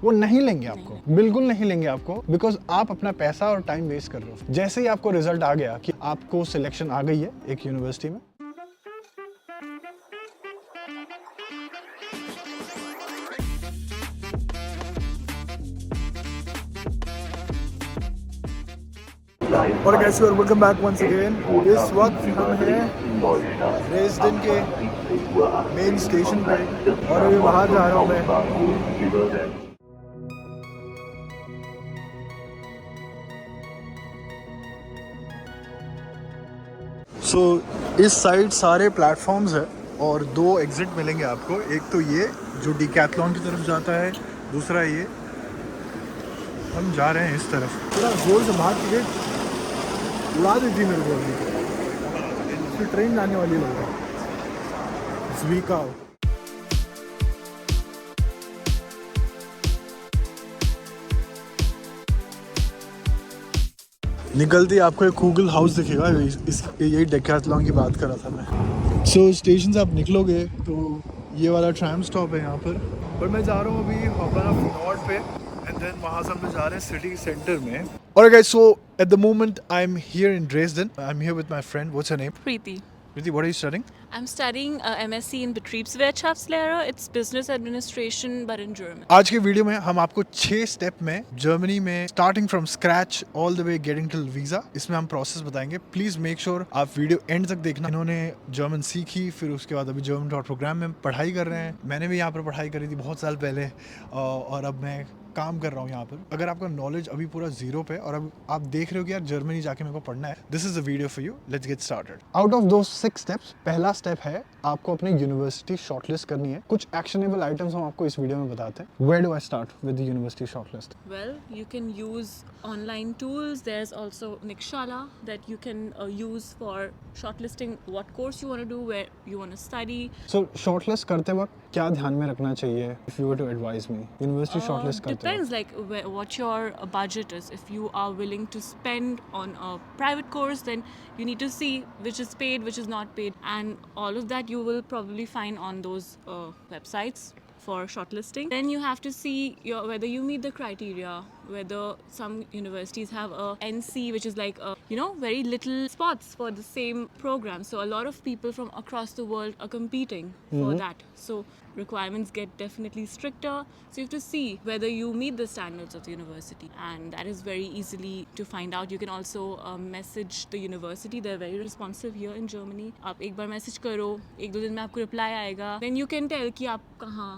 वो नहीं लेंगे आपको, बिल्कुल नहीं लेंगे आपको, बिकॉज आप अपना पैसा और टाइम वेस्ट कर रहे हो। जैसे ही आपको रिजल्ट आ गया कि आपको सिलेक्शन आ गई है एक यूनिवर्सिटी में, और कैसे और वेलकम बैक वंस अगेन। इस वक्त हम हैं ड्रेसडेन के मेन स्टेशन पे और अभी बाहर जा रहा हूँ मैं। सो इस साइड सारे प्लेटफॉर्म्स है और दो एग्जिट मिलेंगे आपको। एक तो ये जो डिकैथलॉन की तरफ जाता है, दूसरा ये। हम जा रहे हैं इस तरफ। पूरा जोर से बाहर टिकट उड़ा दी थी मेरे को अभी। ट्रेन जाने वाली लग रहा है ज़्विकाओ। निकलती आपको एक गूगल हाउस दिखेगा। यही डेकाथलॉन की बात कर रहा था मैं। सो स्टेशन से आप निकलोगे तो ये वाला ट्रैम स्टॉप है यहाँ पर मैं जा रहा हूँ अभी हॉपर ऑफ नॉर्थ पे, एंड देन वहाँ से हम जा रहे हैं सिटी सेंटर में। Alright guys, so at the moment I'm here in Dresden. I'm here with my friend. What's her name? Preeti. Preeti, what are you studying? I'm studying MSc in Betriebswirtschaftslehre. It's business administration but in German. आज के video में हम आपको 6 step में Germany में starting from scratch all the way getting till visa, इसमें हम process बताएंगे। प्लीज मेक श्योर आप वीडियो एंड तक देखना। इन्होंने जर्मन सीखी, फिर उसके बाद अभी जर्मन डॉट प्रोग्राम में पढ़ाई कर रहे हैं। मैंने भी यहाँ पर पढ़ाई करी थी बहुत साल पहले और अब मैं काम कर रहा हूँ यहाँ पर। अगर आपका नॉलेज अभी पूरा जीरो पे और अब आप देख रहे हो कि यार जर्मनी जाके मेरे को पढ़ना है, this is the video for you. Let's get started. Out of those 6 steps, पहला स्टेप है आपको अपनी यूनिवर्सिटी शॉर्टलिस्ट करनी है। कुछ एक्शनेबल आइटम्स हम आपको इस वीडियो में बताते हैं। Where do I start with the university shortlist? Well, you can use online tools. There's also Nikshala that you can use for shortlisting what course you want to do, where you want to study. So shortlist करते वक्त क्या ध्यान में रखना चाहिए? If you were to advice me university shortlist करते Depends like what your budget is. If you are willing to spend on a private course, then you need to see which is paid, which is not paid, and all of that you will probably find on those websites for shortlisting. Then you have to see whether you meet the criteria, whether some universities have a NC, which is like very little spots for the same program. So a lot of people from across the world are competing for that. So requirements get definitely stricter. So you have to see whether you meet the standards of the university, and that is very easily to find out. You can also message the university. They're very responsive here in Germany. आप एक बार message करो, एक दो दिन में आपको reply आएगा. Then you can tell कि आप कहाँ,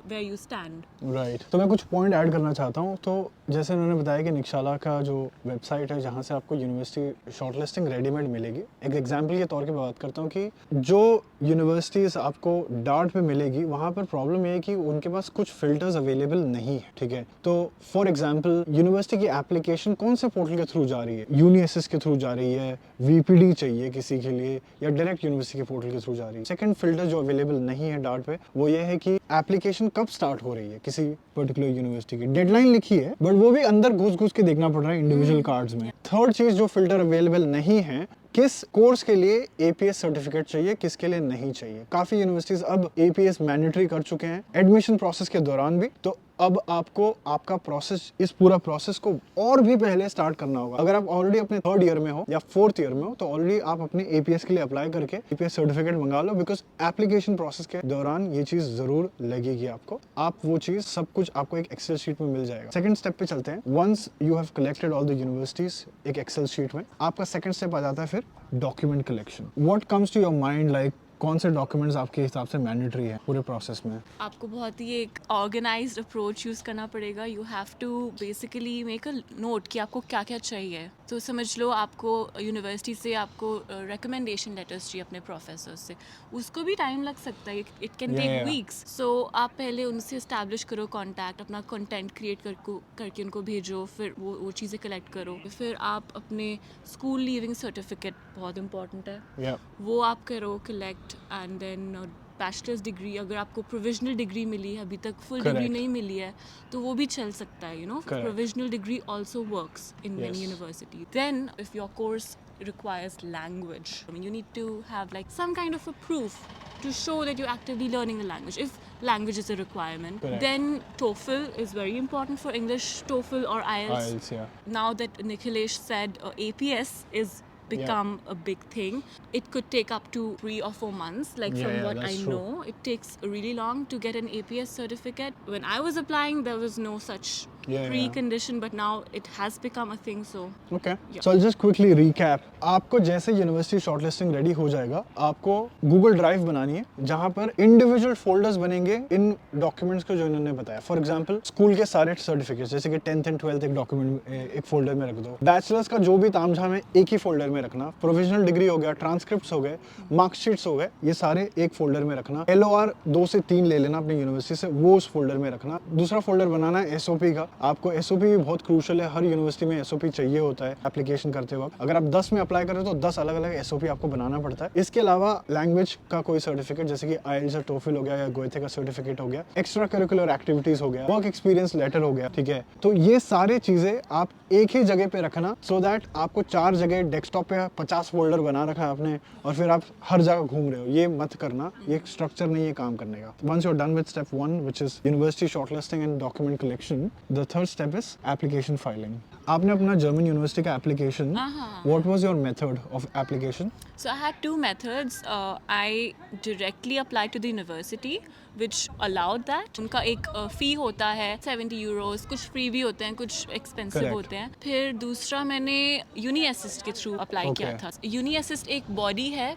where you stand. Right. तो मैं कुछ पॉइंट ऐड करना चाहता हूँ। तो जैसे उन्होंने बताया कि निक्शाला का जो वेबसाइट है जहाँ से आपको यूनिवर्सिटी शॉर्टलिस्टिंग रेडीमेड मिलेगी। एक एग्जांपल के तौर पे बात करता हूँ कि जो यूनिवर्सिटीज आपको डार्ट पे मिलेगी वहाँ पर प्रॉब्लम ये है कि उनके पास कुछ फिल्टर्स अवेलेबल नहीं है। ठीक है, तो फॉर एग्जांपल यूनिवर्सिटी की एप्लीकेशन कौन से पोर्टल के थ्रू जा रही है? यूनिएसएस के थ्रू जा रही है, वीपीडी चाहिए किसी के लिए, या डायरेक्ट यूनिवर्सिटी के पोर्टल के थ्रू जा रही है। सेकंड फिल्टर जो अवेलेबल नहीं है डार्ट पे वो ये है कि एप्लीकेशन कब स्टार्ट हो रही है किसी पर्टिकुलर यूनिवर्सिटी की। डेडलाइन लिखी है बट वो भी अंदर घुस के देखना पड़ रहा है इंडिविजुअल कार्ड्स में। थर्ड चीज जो फिल्टर अवेलेबल नहीं है, किस कोर्स के लिए एपीएस सर्टिफिकेट चाहिए, किसके लिए नहीं चाहिए। काफी यूनिवर्सिटीज अब एपीएस मैंडेटरी कर चुके हैं एडमिशन प्रोसेस के दौरान भी। तो अब आपको आपका प्रोसेस, इस पूरा प्रोसेस को और भी पहले स्टार्ट करना होगा। अगर आप ऑलरेडी अपने 3rd ईयर में हो या 4th ईयर में हो तो ऑलरेडी आप अपने एपीएस के लिए अप्लाई करके एपीएस सर्टिफिकेट मंगा लो, बिकॉज एप्लीकेशन प्रोसेस के दौरान ये चीज जरूर लगेगी आपको। आप वो चीज सब कुछ आपको एक एक्सेल शीट में मिल जाएगा। सेकंड स्टेप पे चलते हैं। Once you have collected all the universities एक एक्सेल शीट में, आपका सेकंड स्टेप आ जाता है फिर document collection. What comes to your mind, like कौन से डॉक्यूमेंट्स आपके हिसाब से मैंडेटरी है पूरे प्रोसेस में? आपको बहुत ही एक ऑर्गेनाइज्ड अप्रोच यूज़ करना पड़ेगा। You have to basically make a note कि आपको क्या क्या चाहिए। तो समझ लो आपको यूनिवर्सिटी से आपको रिकमेंडेशन लेटर्स चाहिए अपने प्रोफेसर से, उसको भी टाइम लग सकता है। It can take weeks. So आप पहले उनसे इस्टेब्लिश करो कॉन्टैक्ट, अपना कंटेंट क्रिएट करके उनको भेजो, फिर वो चीज़ें कलेक्ट करो। फिर आप अपने स्कूल लीविंग सर्टिफिकेट, बहुत इंपॉर्टेंट है, वो आप करो collect. And then bachelor's degree, अगर आपको प्रोविजनल डिग्री मिली है, अभी तक फुल डिग्री नहीं मिली है, तो वो भी चल सकता है। Provisional degree also works in many university. Then if your course requires language, I mean you need to have like some kind of a proof to show that you're actively learning the language. If language is a requirement, Correct. then TOEFL is very important for English, TOEFL or IELTS. IELTS, yeah. Now that Nikhilesh said APS is become a big thing, it could take up to 3 or 4 months. Like Yeah, from yeah, what I that's true. know, it takes really long to get an APS certificate. When I was applying, there was no such Yeah, precondition, but now it has become a thing. So Okay. Yeah. So I'll just quickly recap. आपको जैसे university shortlisting ready हो जाएगा, आपको Google drive बनानी है जहां पर individual folders बनेंगे इन डॉक्यूमेंट्स को जो इन्होंने बताया. फॉर एग्जांपल स्कूल के सारे सर्टिफिकेट्स जैसे कि 10th एंड 12th एक डॉक्यूमेंट एक फोल्डर में रख दो. बैचलर्स का जो भी तामझाम है एक ही फोल्डर में रखना. प्रोविजनल डिग्री हो गया, ट्रांसक्रिप्ट्स हो गए, मार्कशीट्स हो गए, ये सारे एक फोल्डर में रखना. LOR 2 से 3 ले लेना अपनी यूनिवर्सिटी से, वो उस फोल्डर में रखना. दूसरा फोल्डर बनाना है SOP का. आपको SOP भी बहुत क्रूशियल है, हर यूनिवर्सिटी में SOP चाहिए होता है एप्लीकेशन करते वक्त. अगर आप 10 में अप्लाई कर रहे हो तो 10 अलग अलग SOP आपको बनाना पड़ता है. इसके अलावा लैंग्वेज का कोई सर्टिफिकेट जैसे कि IELTS या TOEFL हो गया या गोएथे का सर्टिफिकेट हो गया, एक्स्ट्रा करिकुलर एक्टिविटीज हो गया, वर्क एक्सपीरियंस लेटर हो गया, ठीक है. तो ये सारे चीजें आप एक ही जगह पे रखना, सो दैट आपको 4 जगह डेस्कटॉप पे 50 फोल्डर बना रखा है आपने और फिर आप हर जगह घूम रहे हो. ये मत करना, ये स्ट्रक्चर नहीं है काम करने का. Once you are done with step 1 which is university shortlisting and document collection, the third step is application filing. आपने अपना जर्मन यूनिवर्सिटी का application, what was your method of application? So I had 2 methods. I directly applied to the university, which allowed that. उनका एक fee होता है 70 euros, कुछ free भी होते हैं, कुछ expensive Correct. होते हैं. फिर दूसरा मैंने UniAssist के थ्रू अप्लाई किया Okay. था. UniAssist एक बॉडी है,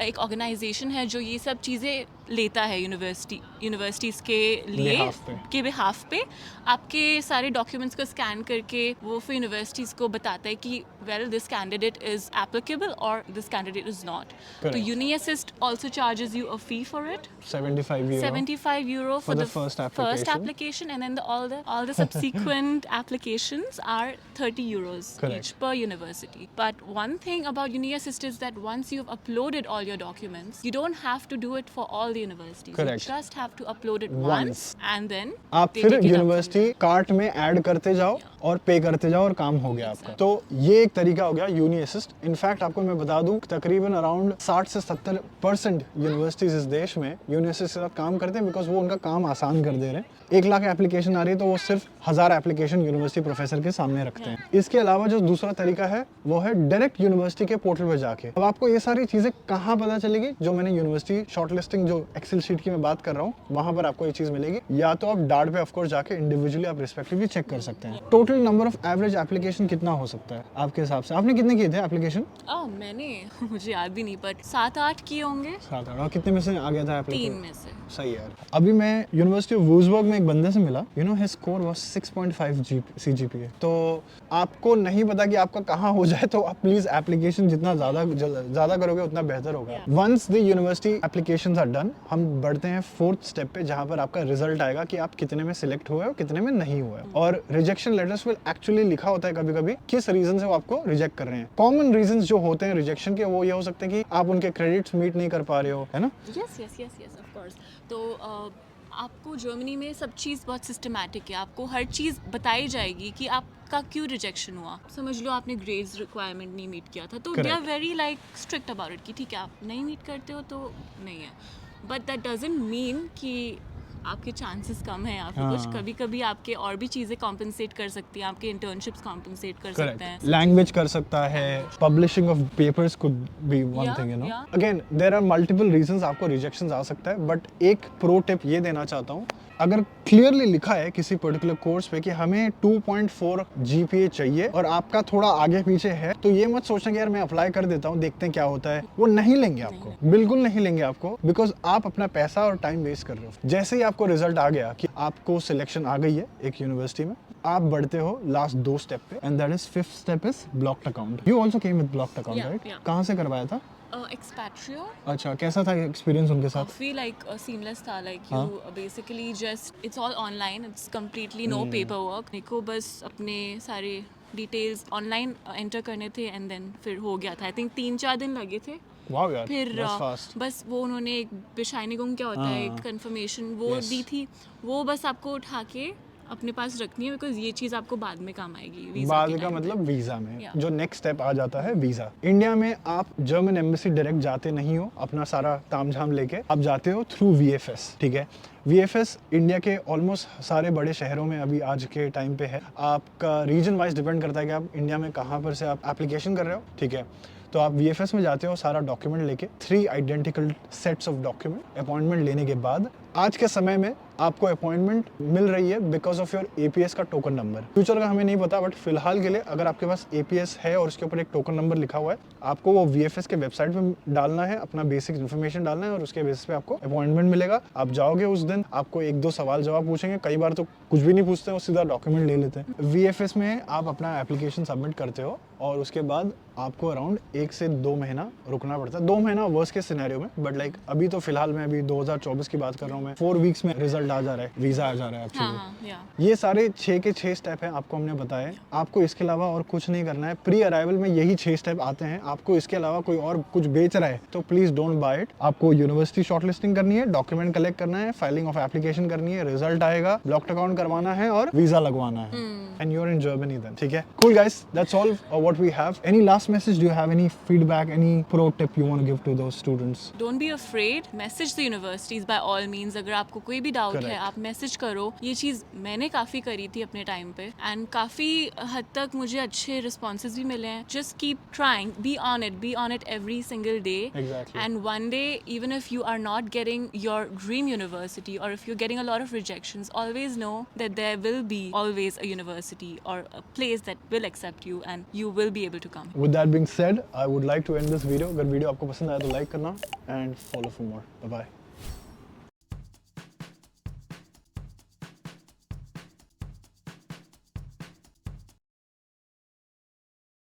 एक ऑर्गेनाइजेशन है जो ये सब चीज़ें लेता है यूनिवर्सिटीज़ के लिए Behalf पे. के बिहाफ पे. आपके सारे डॉक्यूमेंट्स को स्कैन करके वो फिर यूनिवर्सिटीज़ को बताता है कि well this candidate is applicable और दिस कैंडिडेट इज़ नॉट. तो Correct. UniAssist also charges you a fee for it. 75 euro. 75 euro for the first first application. application, and then all the subsequent applications are 30 euros Correct. each per university. But one thing about UniAssist is that once you've uploaded all your documents, you don't have to do it for all the universities. Correct. You just have to upload it Once. once, and then आप they फिर take it up from university there. Cart में add करते जाओ और पे करते जाओ और काम हो गया आपका. तो ये एक तरीका हो गया UniAssist. इनफैक्ट आपको मैं बता दूं तकरीबन अराउंड 60 से 70% यूनिवर्सिटीज इस देश में UniAssist के साथ काम करते हैं, बिकॉज वो उनका काम आसान कर दे रहे हैं. 1 लाख एप्लीकेशन आ रही है तो वो सिर्फ 1000 एप्लीकेशन यूनिवर्सिटी प्रोफेसर के सामने रखते हैं. इसके अलावा जो दूसरा तरीका है वो है डायरेक्ट यूनिवर्सिटी के पोर्टल पे जाके. अब आपको ये सारी चीजें कहाँ पता चलेगी? जो मैंने यूनिवर्सिटी शॉर्टलिस्टिंग जो एक्सेल शीट की मैं बात कर रहा हूँ वहां पर आपको ये चीज मिलेगी, या तो आप डार्ट पे ऑफकोर्स जाके इंडिविजुअली आप रिस्पेक्टिवली चेक कर सकते हैं. Total number of average application कितना हो सकता है आपके हिसाब से? आपने कितने किए थे एप्लीकेशन? मैंने मुझे याद भी नहीं, पर 7-8 किए होंगे. 7-8. और कितने में से आ गया था 3 एप्लीकेशन? में से. सही यार. अभी मैं यूनिवर्सिटी ऑफ वुल्सबर्ग में एक बंदे से मिला, you know his score was 6.5 CGPA. तो आपको नहीं पता कि आपका कहाँ हो जाए, तो आप प्लीज एप्लीकेशन जितना ज्यादा करोगे उतना बेहतर होगा. Once the university applications are done, हम बढ़ते हैं 4th स्टेप पे जहाँ पर आपका रिजल्ट आएगा कि आप कितने में सिलेक्ट हुए हो कितने में नहीं हुए. और रिजेक्शन लेटर्स में एक्चुअली लिखा होता है कभी कभी किस रीजन से वो आपको रिजेक्ट कर रहे हैं. कॉमन रीजन जो होते हैं रिजेक्शन के वो ये हो सकते हैं कि आप उनके क्रेडिट्स मीट नहीं कर पा रहे हो, है ना? Yes of course. तो आपको जर्मनी में सब चीज़ बहुत सिस्टमैटिक है. आपको हर चीज़ बताई जाएगी कि आपका क्यों रिजेक्शन हुआ. समझ लो आपने ग्रेड्स रिक्वायरमेंट नहीं मीट किया था, तो they are Correct. Very like strict about it कि ठीक है आप नहीं मीट करते हो तो नहीं है. बट दैट डजंट मीन कि आपके चांसेस कम है या फिर कुछ. हाँ. कभी कभी आपके और भी चीज़ें कॉम्पनसेट कर सकती हैं, आपके इंटर्नशिप्स कॉम्पनसेट कर सकते हैं. लैंग्वेज कर सकता है, publishing of papers could be one Yeah, thing, you know. yeah. Again there are multiple reasons आपको रिजेक्शंस आ सकता है, बट एक प्रो टिप ये देना चाहता हूँ. अगर क्लियरली लिखा है किसी पर्टिकुलर कोर्स पे कि हमें 2.4 GPA चाहिए और आपका थोड़ा आगे पीछे है, तो ये मत सोचना कि यार मैं अप्लाई कर देता हूँ देखते हैं क्या होता है. वो नहीं लेंगे आपको, बिल्कुल नहीं लेंगे आपको, बिकॉज आप अपना पैसा और टाइम वेस्ट कर रहे हो. जैसे ही आपको रिजल्ट आ गया कि आपको सिलेक्शन आ गई है एक यूनिवर्सिटी में, आप बढ़ते हो लास्ट 2 स्टेप पे, and that is 5th step is blocked account. You also came with blocked account, Yeah, right? yeah. कहाँ से करवाया था? एक्सपैट्रियो. अच्छा, कैसा था एक्सपीरियंस उनके साथ? काफी लाइक सीमलेस था. लाइक हाँ. You basically just it's all online, it's completely no paper work. मेरे को बस अपने सारे डिटेल्स ऑनलाइन एंटर करने थे एंड देन फिर हो गया था. आई थिंक 3-4 दिन लगे थे. वाओ यार, फिर that's fast. बस वो उन्होंने एक बेशाइनिगुम क्या होता है, हाँ. कंफर्मेशन वो Yes. दी थी. वो बस आपको उठा के अपने पास रखनी है, बिकॉज ये चीज़ आपको बाद में काम आएगी visa बाद के का time पे। मतलब वीजा में Yeah. जो नेक्स्ट स्टेप आ जाता है वीजा। इंडिया में आप जर्मन एम्बेसी डायरेक्ट जाते नहीं हो अपना सारा तामझाम लेके, आप जाते हो थ्रू VFS, ठीक है। VFS इंडिया के ऑलमोस्ट सारे बड़े शहरों में अभी आज के टाइम पे है। आपका रीजन वाइज डिपेंड करता है कि आप इंडिया में कहाँ पर से आप एप्लीकेशन कर रहे हो, ठीक है। तो आप VFS में जाते हो सारा डॉक्यूमेंट लेके, 3 identical sets of document. Appointment लेने के बाद आज के समय में आपको अपॉइंटमेंट मिल रही है बिकॉज ऑफ योर APS का टोकन नंबर। फ्यूचर का हमें नहीं पता, बट फिलहाल के लिए अगर आपके पास APS है और उसके ऊपर एक टोकन नंबर लिखा हुआ है, आपको वो VFS के वेबसाइट पे डालना है, अपना बेसिक इन्फॉर्मेशन डालना है और उसके बेसिस पे आपको अपॉइंटमेंट मिलेगा। आप जाओगे उस दिन, आपको 1-2 सवाल जवाब पूछेंगे, कई बार तो कुछ भी नहीं पूछते हैं, वो सीधा डॉक्यूमेंट ले लेते हैं। VFS में आप अपना एप्लीकेशन सबमिट करते हो और उसके बाद आपको अराउंड 1 से 2 महीना रुकना पड़ता है। 2 महीना वर्स्ट के सिनेरियो में, बट लाइक अभी तो फिलहाल मैं अभी 2024 की बात कर रहा हूँ मैं, 4 वीक्स में रिजल्ट आ जा रहा है, वीजा आ जा रहा है हाँ एक्चुअली। हाँ, या ये सारे 6 के 6 स्टेप हैं, आपको हमने बताए। आपको इसके अलावा और कुछ नहीं करना है। प्री अराइवल में यही 6 स्टेप आते हैं। आपको इसके अलावा कोई और कुछ बेच रहा है तो प्लीज डोंट बाय इट। आपको यूनिवर्सिटी शॉर्टलिस्टिंग करनी है, डॉक्यूमेंट कलेक्ट करना है, फाइलिंग ऑफ एप्लीकेशन करनी है, रिजल्ट आएगा, ब्लॉक्ड अकाउंट करवाना है और वीजा लगवाना है, and you are in Germany then, ठीक है। Cool guys, that's all what we have. Any last message, do you have any feedback, any pro tip you want to give to those students? Don't be afraid, message the universities by all means. अगर आपको कोई भी doubt है Correct. आप message करो। ये चीज़ मैंने काफ़ी करी थी अपने टाइम पे एंड काफ़ी हद तक मुझे अच्छे रिस्पॉन्सेज भी मिले हैं। Just keep trying, be on it every single day, Exactly. And one day even if you are not getting your dream university or if you're getting a lot of rejections, always know that there will be always a university or a place that will accept you and you will be able to come. With that being said, I would like to end this video. अगर video आपको पसंद आया तो like करना and follow for more. Bye bye.